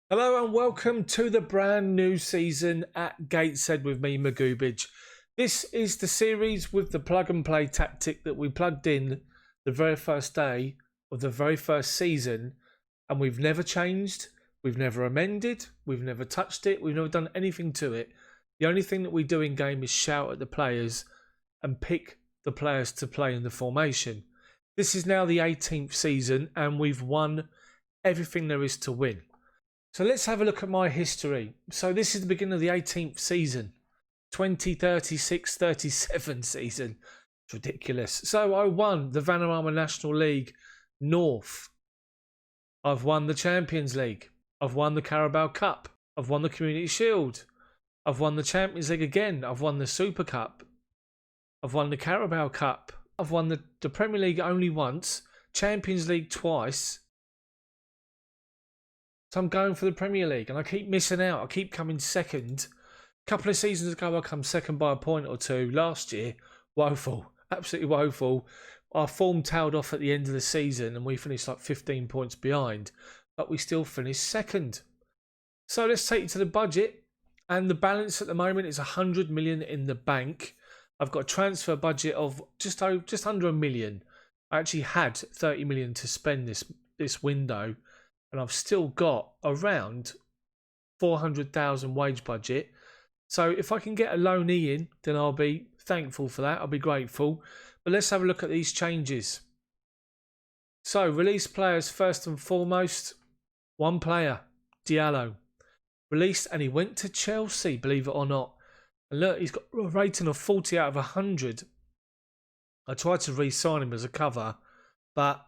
Hello and welcome to the brand new season at GATESHEAD with me, Magoobage. This is the series with the plug and play tactic that we plugged in the very first day of the very first season, and we've never changed, we've never amended, we've never touched it, we've never done anything to it. The only thing that we do in game is shout at the players and pick the players to play in the formation. This is now the 18th season and we've won everything there is to win. So let's have a look at my history. So this is the beginning of the 18th season, 2036-37 season. It's ridiculous. So I won the Vanarama National League North. I've won the Champions League. I've won the Carabao Cup. I've won the Community Shield. I've won the Champions League again. I've won the Super Cup. I've won the Carabao Cup. I've won the Premier League only once, Champions League twice. So I'm going for the Premier League and I keep missing out. I keep coming second. A couple of seasons ago, I come second by a point or two. Last year, woeful. Absolutely woeful. Our form tailed off at the end of the season and we finished like 15 points behind. But we still finished second. So let's take you to the budget. And the balance at the moment is 100 million in the bank. I've got a transfer budget of just under $1 million. I actually had 30 million to spend this window. And I've still got around 400,000 wage budget. So if I can get a loanee in, then I'll be thankful for that. I'll be grateful. But let's have a look at these changes. So release players first and foremost. One player, Diallo. Released and he went to Chelsea, believe it or not. And look, he's got a rating of 40 out of 100. I tried to re-sign him as a cover, but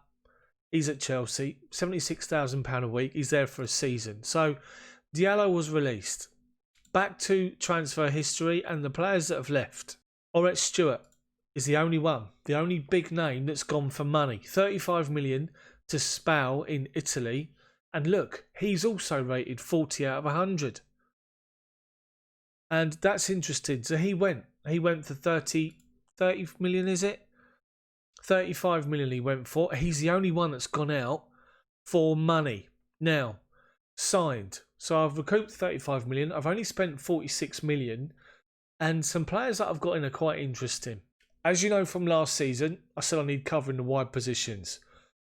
he's at Chelsea, £76,000 a week. He's there for a season. So Diallo was released. Back to transfer history and the players that have left. Orette Stewart is the only one, the only big name that's gone for money. 35 million to Spal in Italy. And look, he's also rated 40 out of 100. And that's interesting. So he went for 30 million, is it? 35 million he went for. He's the only one that's gone out for money. Now, signed. So I've recouped 35 million. I've only spent 46 million. And some players that I've got in are quite interesting. As you know from last season, I said I need cover in the wide positions.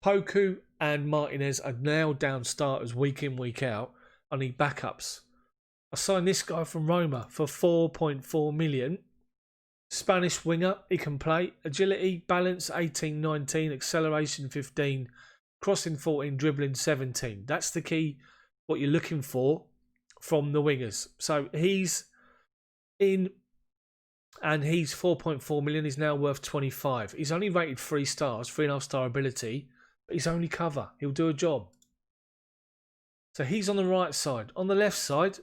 Poku and Martinez are now down starters week in, week out. I need backups. I signed this guy from Roma for 4.4 million. Spanish winger, he can play. Agility, balance 18, 19, acceleration 15, crossing 14, dribbling 17. That's the key, what you're looking for from the wingers. So he's in and he's 4.4 million. He's now worth 25. He's only rated 3 stars, 3.5 star ability, but he's only cover. He'll do a job. So he's on the right side. On the left side,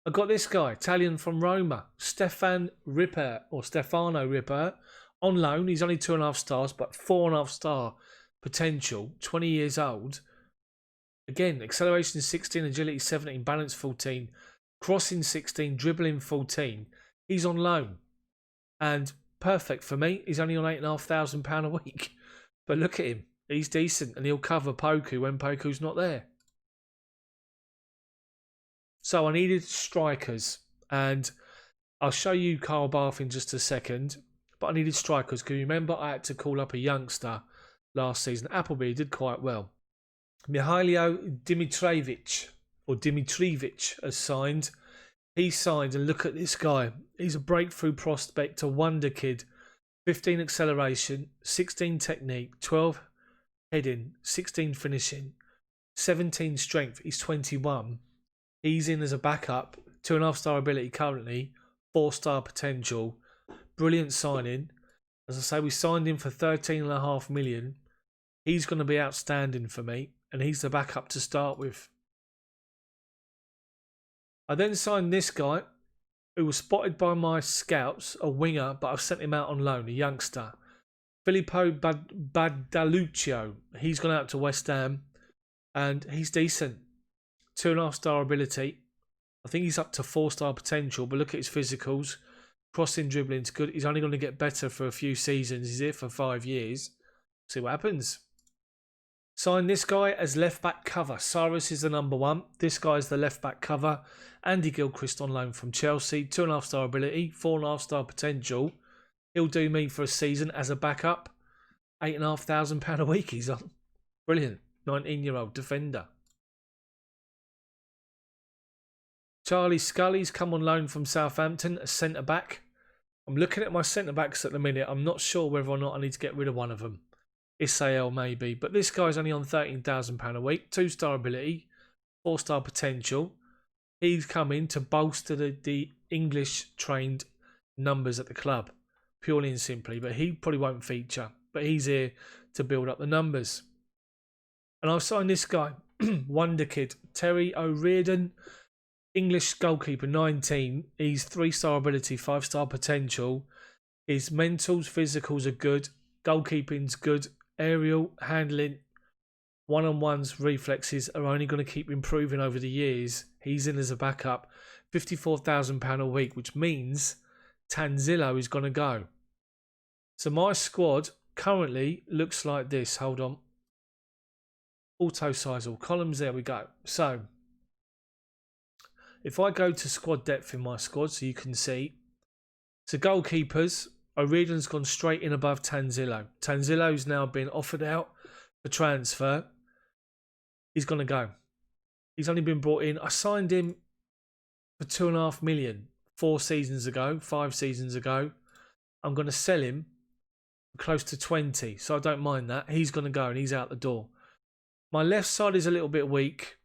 I got this guy, Italian from Roma, Stefano Ripper, on loan. He's only 2.5 stars, but 4.5 star potential, 20 years old. Again, acceleration 16, agility 17, balance 14, crossing 16, dribbling 14. He's on loan. And perfect for me. He's only on £8,500 a week. But look at him. He's decent and he'll cover Poku when Poku's not there. So I needed strikers, and I'll show you Carl Barth in just a second, but I needed strikers because remember I had to call up a youngster last season. Appleby did quite well. Mihailo Dimitrievich has signed. He signed, and look at this guy. He's a breakthrough prospect, a wonder kid. 15 acceleration, 16 technique, 12 heading, 16 finishing, 17 strength. He's 21. He's in as a backup, 2.5 star ability currently, 4 star potential. Brilliant signing. As I say, we signed him for 13.5 million. He's going to be outstanding for me, and he's the backup to start with. I then signed this guy, who was spotted by my scouts, a winger, but I've sent him out on loan, a youngster. Filippo Badaluccio. He's gone out to West Ham, and he's decent. 2.5 star ability. I think he's up to 4 star potential, but look at his physicals. Crossing, dribbling's good. He's only going to get better for a few seasons. He's here for 5 years. See what happens. Signed this guy as left back cover. Cyrus is the number one. This guy's the left back cover. Andy Gilchrist on loan from Chelsea. 2.5 star ability, 4.5 star potential. He'll do me for a season as a backup. £8,500 a week he's on. Brilliant. 19-year-old defender. Charlie Scully's come on loan from Southampton as centre back. I'm looking at my centre backs at the minute. I'm not sure whether or not I need to get rid of one of them. Isael maybe, but this guy's only on £13,000 a week. 2-star ability, 4-star potential. He's come in to bolster the English trained numbers at the club, purely and simply. But he probably won't feature. But he's here to build up the numbers. And I've signed this guy, wonder kid, Terry O'Riordan, English goalkeeper, 19. He's 3-star ability, 5-star potential. His mentals, physicals are good. Goalkeeping's good. Aerial, handling, one-on-ones, reflexes are only going to keep improving over the years. He's in as a backup. £54,000 a week, which means Tanzillo is going to go. So my squad currently looks like this. Hold on. Auto size all columns. There we go. So if I go to squad depth in my squad, so you can see. So goalkeepers, O'Riordan's gone straight in above Tanzillo. Tanzillo's now been offered out for transfer. He's going to go. He's only been brought in. I signed him for £2.5 million 5 seasons ago. I'm going to sell him for close to 20, so I don't mind that. He's going to go and he's out the door. My left side is a little bit weak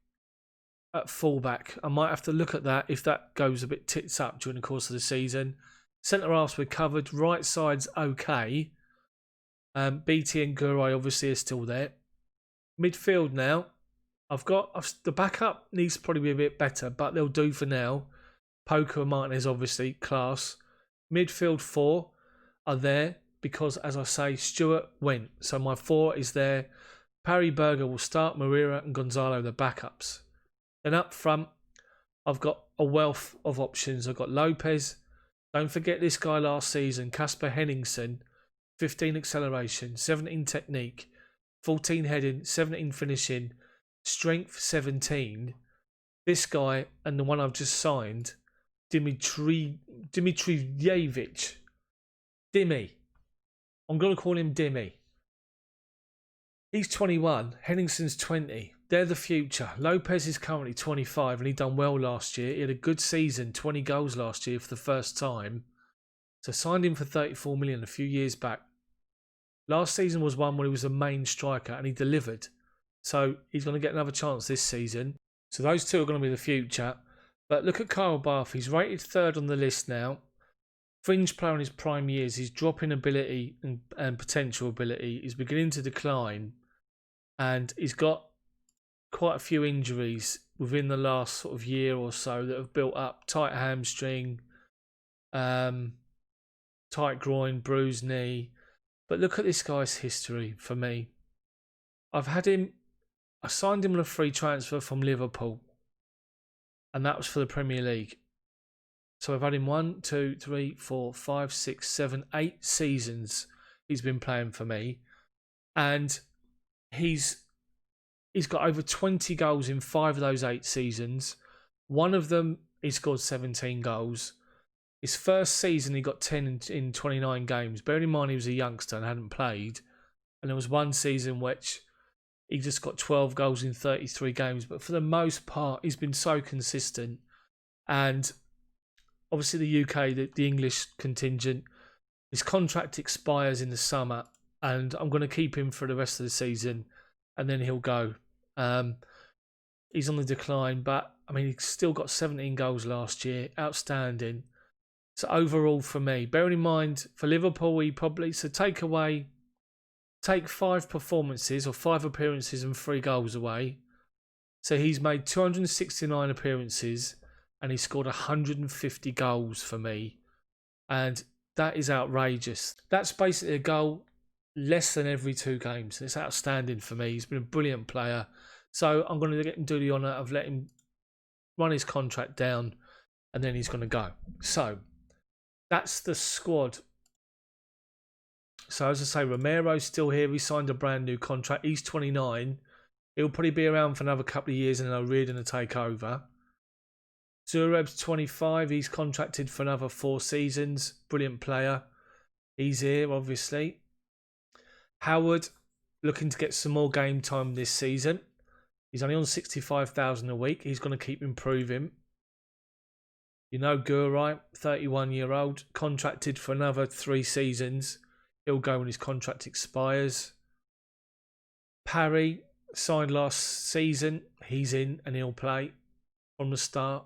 at fullback. I might have to look at that if that goes a bit tits up during the course of the season. Centre halves we're covered. Right side's okay. BT and Gurai obviously are still there. Midfield now. The backup needs to probably be a bit better, but they'll do for now. Poker and Martinez obviously class. Midfield 4 are there because, as I say, Stewart went. So my 4 is there. Parry Berger will start. Marira and Gonzalo the backups. Then up front, I've got a wealth of options. I've got Lopez. Don't forget this guy last season, Casper Henningsen, 15 acceleration, 17 technique, 14 heading, 17 finishing, strength 17. This guy and the one I've just signed, Dimitrijevic. Dimmy. I'm going to call him Dimmy. He's 21, Henningsen's 20. They're the future. Lopez is currently 25 and he done well last year. He had a good season, 20 goals last year for the first time. So signed him for 34 million a few years back. Last season was one where he was a main striker and he delivered. So he's going to get another chance this season. So those two are going to be the future. But look at Kyle Barth. He's rated 3rd on the list now. Fringe player in his prime years. He's dropping ability and potential ability. He's beginning to decline. And he's got quite a few injuries within the last sort of year or so that have built up. Tight hamstring, tight groin, bruised knee. But look at this guy's history for me. I signed him on a free transfer from Liverpool. And that was for the Premier League. So I've had him 1, 2, 3, 4, 5, 6, 7, 8 seasons he's been playing for me. And he's got over 20 goals in 5 of those 8 seasons. One of them, he scored 17 goals. His first season, he got 10 in 29 games. Bearing in mind he was a youngster and hadn't played. And there was one season which he just got 12 goals in 33 games. But for the most part, he's been so consistent. And obviously the UK, the English contingent, his contract expires in the summer. And I'm going to keep him for the rest of the season. And then he'll go. He's on the decline, but I mean, he's still got 17 goals last year. Outstanding. So overall for me, bearing in mind for Liverpool, he probably, so take 5 performances or 5 appearances and 3 goals away. So he's made 269 appearances and he scored 150 goals for me. And that is outrageous. That's basically a goal less than every 2 games. It's outstanding for me. He's been a brilliant player. So I'm going to get him do the honour of letting him run his contract down and then he's going to go. So that's the squad So as I say, Romero's still here. He signed a brand new contract. He's 29. He'll probably be around for another couple of years and then O'Riordan to take over. Zureb's 25. He's contracted for another 4 seasons. Brilliant player. He's here, obviously. Howard, looking to get some more game time this season. He's only on 65,000 a week. He's going to keep improving. You know, Gurai, 31-year-old, contracted for another 3 seasons. He'll go when his contract expires. Parry, signed last season. He's in and he'll play from the start.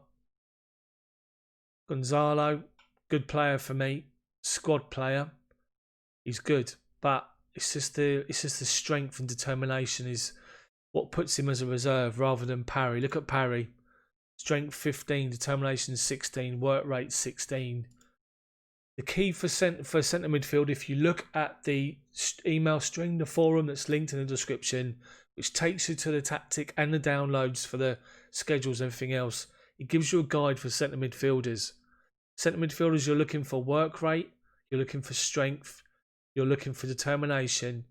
Gonzalo, good player for me. Squad player. He's good, but it's just the strength and determination is what puts him as a reserve rather than Parry. Look at Parry. Strength 15, determination 16, work rate 16. The key for centre midfield, if you look at the email string, the forum that's linked in the description, which takes you to the tactic and the downloads for the schedules and everything else, it gives you a guide for centre midfielders. Centre midfielders, you're looking for work rate, you're looking for strength, you're looking for determination,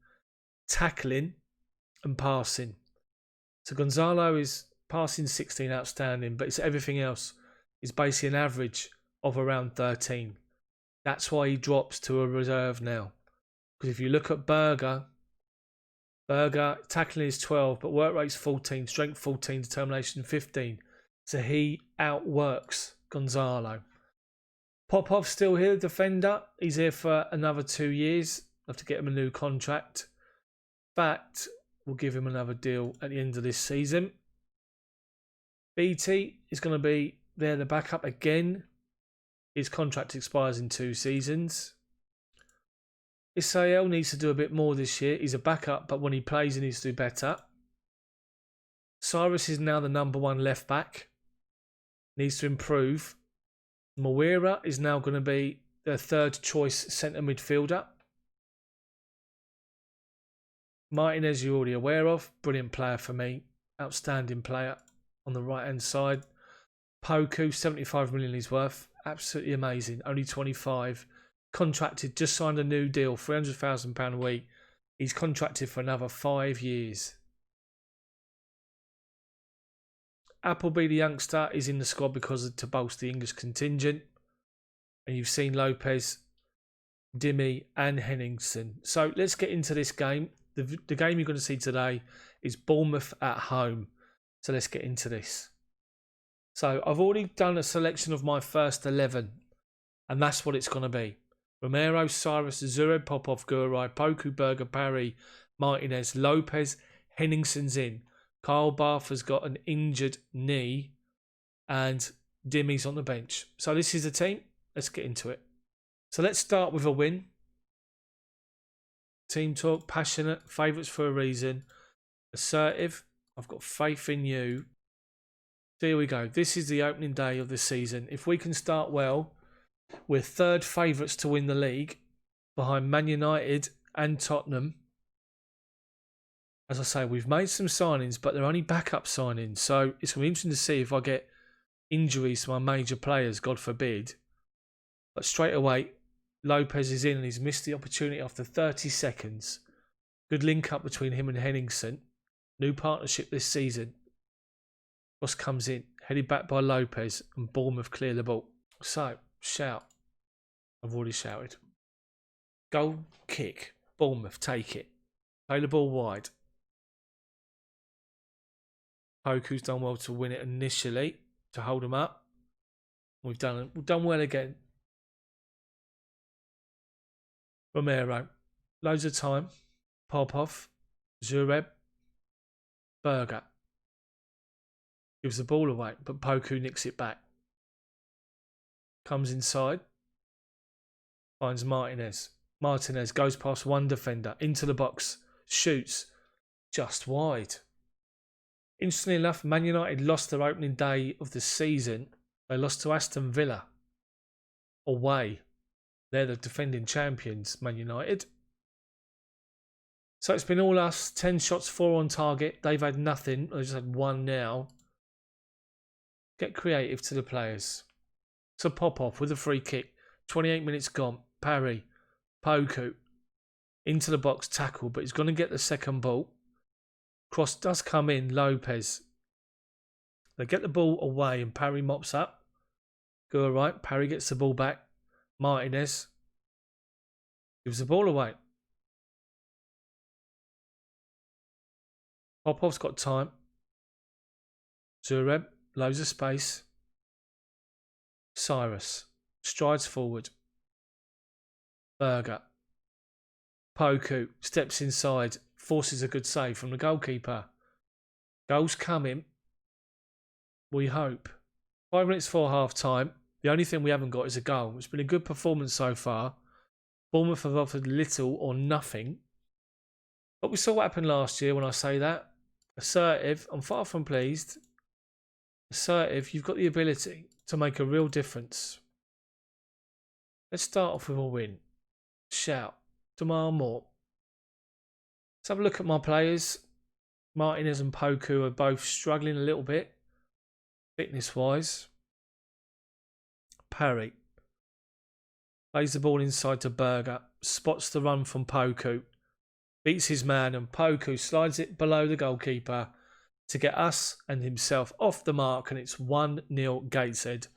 tackling and passing. So Gonzalo is passing 16, outstanding, but it's everything else is basically an average of around 13. That's why he drops to a reserve now. Because if you look at Berger, tackling is 12, but work rate's 14, strength 14, determination 15. So he outworks Gonzalo. Popov's still here, the defender. He's here for another 2 years. Have to get him a new contract. In fact, we'll give him another deal at the end of this season. BT is going to be there, the backup again. His contract expires in 2 seasons. Isael needs to do a bit more this year. He's a backup, but when he plays, he needs to do better. Cyrus is now the number 1 left back. Needs to improve. Moira is now going to be their 3rd choice centre midfielder. Martinez, you're already aware of. Brilliant player for me. Outstanding player on the right hand side. Poku, 75 million he's worth. Absolutely amazing. Only 25. Contracted, just signed a new deal, £300,000 a week. He's contracted for another 5 years. Appleby, the youngster, is in the squad because to bolster the English contingent. And you've seen Lopez, Dimmy and Henningsen. So let's get into this game. The game you're going to see today is Bournemouth at home. So let's get into this. So I've already done a selection of my first 11. And that's what it's going to be. Romero, Cyrus, Zureb, Popov, Gurai, Poku, Berger, Parry, Martinez, Lopez, Henningsen's in. Carl Barth has got an injured knee. And Dimmy's on the bench. So this is the team. Let's get into it. So let's start with a win. Team talk, passionate, favourites for a reason. Assertive, I've got faith in you. So here we go. This is the opening day of the season. If we can start well, we're 3rd favourites to win the league behind Man United and Tottenham. As I say, we've made some signings, but they're only backup signings. So it's going to be interesting to see if I get injuries to my major players, God forbid. But straight away, Lopez is in and he's missed the opportunity after 30 seconds. Good link up between him and Henningsen. New partnership this season. Ross comes in, headed back by Lopez, and Bournemouth clear the ball. So, shout. I've already shouted. Goal, kick. Bournemouth, take it. Play the ball wide. Poku's done well to win it initially, to hold him up. We've done well again. Romero, loads of time. Popov, Zureb, Berger. Gives the ball away, but Poku nicks it back. Comes inside. Finds Martinez. Martinez goes past one defender, into the box, shoots, just wide. Interestingly enough, Man United lost their opening day of the season. They lost to Aston Villa. Away. They're the defending champions, Man United. So it's been all us. 10 shots, 4 on target. They've had nothing. They just had 1 now. Get creative to the players. So Popov with a free kick. 28 minutes gone. Parry. Poku. into the box, tackle, but he's going to get the second ball. Cross does come in, Lopez. They get the ball away and Parry mops up. Go right, Parry gets the ball back. Martinez gives the ball away. Popov's got time. Zureb, loads of space. Cyrus strides forward. Berger. Poku steps inside, forces a good save from the goalkeeper. Goals coming. We hope. 5 minutes for half time. The only thing we haven't got is a goal. It's been a good performance so far. Bournemouth have offered little or nothing. But we saw what happened last year when I say that. Assertive. I'm far from pleased. Assertive. You've got the ability to make a real difference. Let's start off with a win. Shout. Demand more. Let's have a look at my players. Martinez and Poku are both struggling a little bit, fitness-wise. Parry plays the ball inside to Berger. Spots the run from Poku. Beats his man and Poku slides it below the goalkeeper to get us and himself off the mark, and it's 1-0 Gateshead.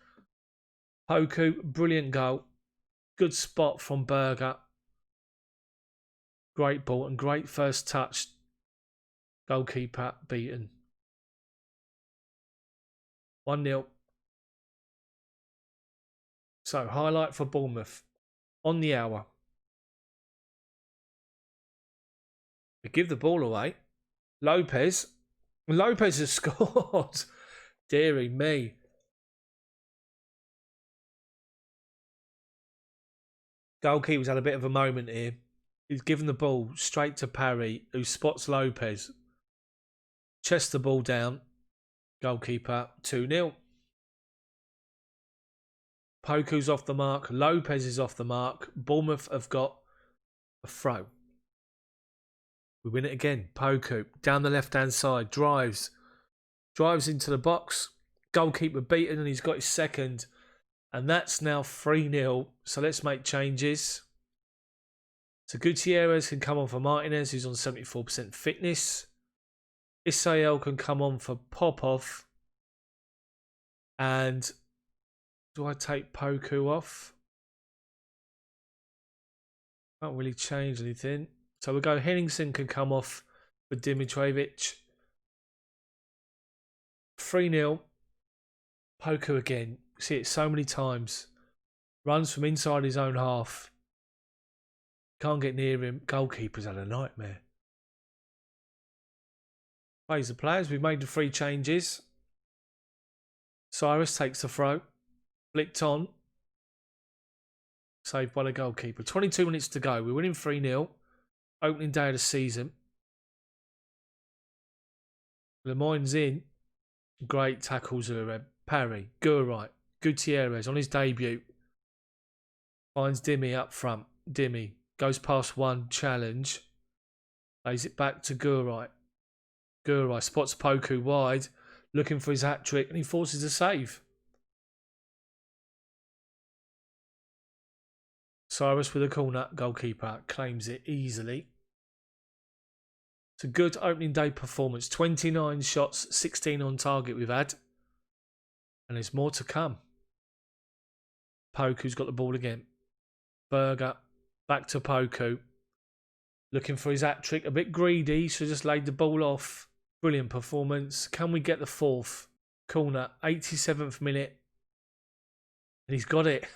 Poku, brilliant goal. Good spot from Berger. Great ball and great first touch. Goalkeeper beaten. 1-0. So, highlight for Bournemouth. On the hour. We give the ball away. Lopez. Lopez has scored. Deary me. Goalkeeper's had a bit of a moment here. He's given the ball straight to Parry, who spots Lopez. Chests the ball down. Goalkeeper, 2-0. Poku's off the mark. Lopez is off the mark. Bournemouth have got a throw. We win it again. Poku, down the left-hand side, drives into the box. Goalkeeper beaten, and he's got his second. And that's now 3-0. So let's make changes. So Gutierrez can come on for Martinez, who's on 74% fitness. Isael can come on for Popov. And do I take Poku off? Can't really change anything. So we'll go Henningsen can come off for Dimitrovic. 3-0. Poku again. See it so many times. Runs from inside his own half. Can't get near him. Goalkeeper's had a nightmare. Plays the players. We've made the 3 changes. Cyrus takes the throw. Flicked on. Saved by the goalkeeper. 22 minutes to go. We're winning 3-0. Opening day of the season. Lemoyne's in. Great tackles. Parry. Gurright. Gutierrez on his debut. Finds Dimmy up front. Dimmy goes past one challenge. Lays it back to Gurright. Gurright spots Poku wide. Looking for his hat-trick. And he forces a save. Cyrus with a corner. Goalkeeper claims it easily. It's a good opening day performance. 29 shots, 16 on target we've had. And there's more to come. Poku's got the ball again. Berger. Back to Poku. Looking for his hat-trick. A bit greedy. Should have just laid the ball off. Brilliant performance. Can we get the 4th? Corner. 87th minute. And he's got it.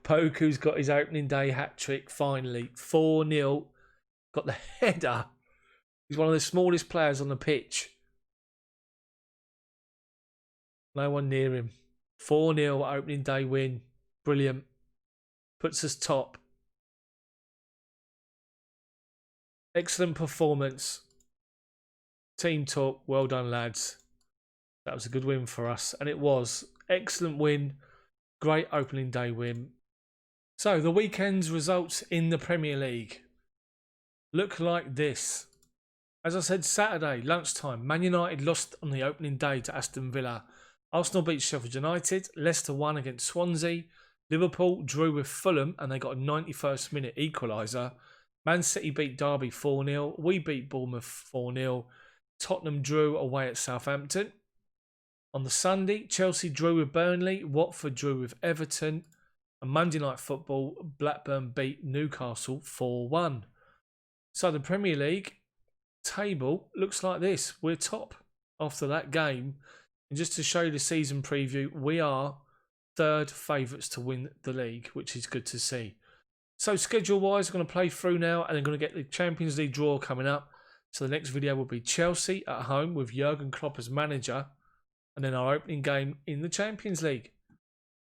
Poku's got his opening day hat-trick finally. 4-0. Got the header. He's one of the smallest players on the pitch. No one near him. 4-0 opening day win. Brilliant. Puts us top. Excellent performance. Team talk. Well done, lads. That was a good win for us. And it was. Excellent win. Great opening day win. So, the weekend's results in the Premier League look like this. As I said, Saturday, lunchtime, Man United lost on the opening day to Aston Villa. Arsenal beat Sheffield United. Leicester won against Swansea. Liverpool drew with Fulham and they got a 91st minute equaliser. Man City beat Derby 4-0. We beat Bournemouth 4-0. Tottenham drew away at Southampton. On the Sunday, Chelsea drew with Burnley. Watford drew with Everton. And Monday Night Football, Blackburn beat Newcastle 4-1. So the Premier League table looks like this. We're top after that game. And just to show you the season preview, we are third favourites to win the league, which is good to see. So schedule-wise, I'm going to play through now and I'm going to get the Champions League draw coming up. So the next video will be Chelsea at home with Jurgen Klopp as manager. And then our opening game in the Champions League.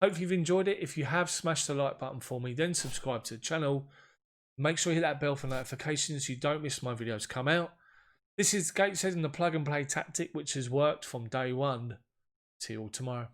Hope you've enjoyed it. If you have, smash the like button for me. Then subscribe to the channel. Make sure you hit that bell for notifications so you don't miss my videos come out. This is GATESHEAD and the plug and play tactic which has worked from day one till tomorrow.